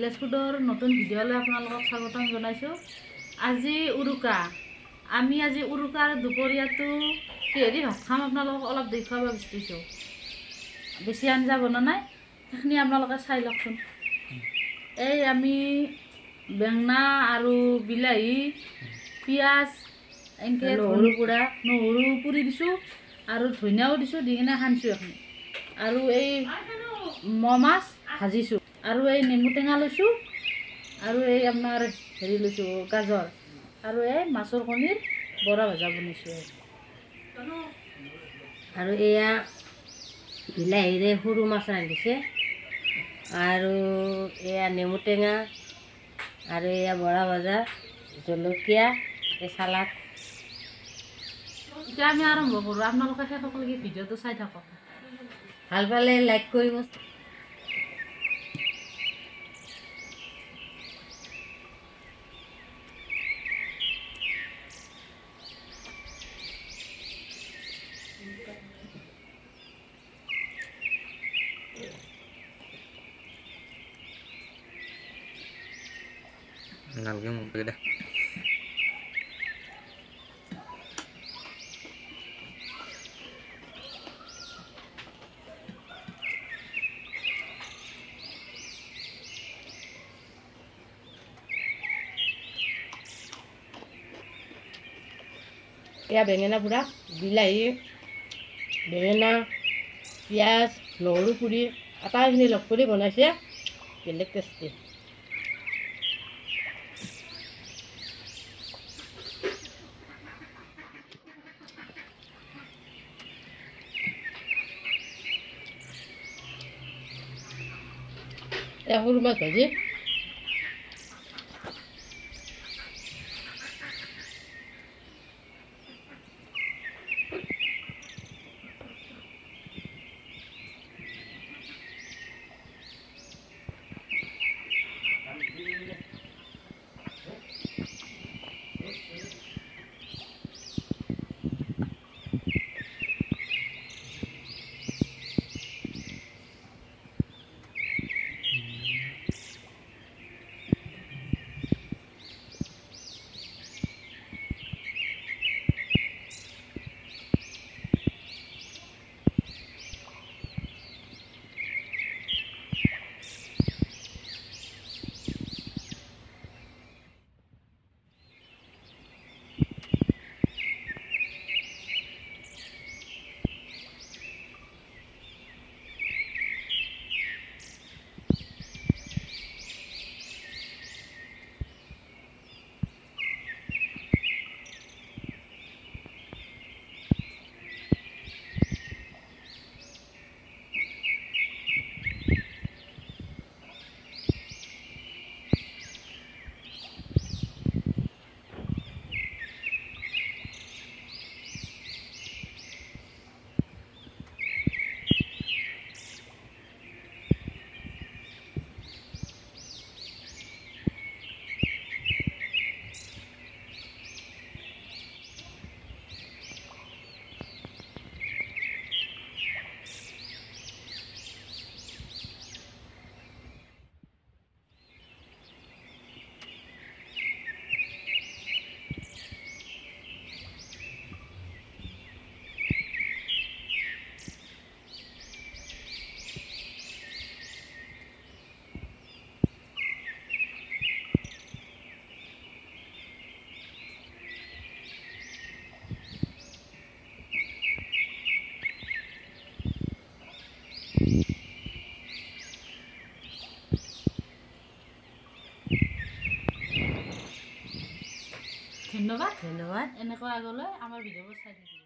Village ফুডৰ নতুন ভিডিঅ'লৈ আপোনালোকক স্বাগতম জনাইছোঁ। আজি উৰুকা, আমি আজি উৰুকাৰ দুপৰীয়াটো কিহেদি ভাত খাম আপোনালোকক অলপ দেখুৱাব বিচাৰিছোঁ। বেছি আঞ্জা বনোৱা নাই, সেইখিনি আপোনালোকে চাই লওকচোন। এই আমি বেঙেনা আৰু বিলাহী, পিঁয়াজ এনেকৈ নহৰু পুৰি দিছোঁ আৰু ধনিয়াও দিছোঁ, দি কিনে সানিছোঁ এইখিনি। আৰু এই মাছ ভাজিছোঁ আৰু এই নেমু টেঙা লৈছোঁ আৰু এই আপোনাৰ হেৰি লৈছোঁ গাজৰ আৰু এই মাছৰ কণীৰ বৰা ভজা বনাইছোঁ। আৰু এয়া বিলাহীৰে সৰু মাছ ৰান্ধিছে আৰু এয়া নেমু টেঙা আৰু এয়া বৰা ভজা, জলকীয়া, এই চালাড। এতিয়া আমি আৰম্ভ কৰোঁ। আপোনালোকে শেষলৈকে ভিডিঅ'টো চাই থাকক। ভাল পালে লাইক কৰিব। নালগে মোক দে এয়া বেঙেনা পোৰা, বিলাহী, বেঙেনা, পিঁয়াজ, নহৰু পুৰি আটাইখিনি লগ কৰি বনাইছে, বেলেগ টেষ্টি। এয়া সৰু মাছ ভাজি, ধন্যবাদ। ধন্যবাদ। এনেকুৱা আগলৈ আমাৰ ভিডিঅ'বোৰ চাই থাকিব।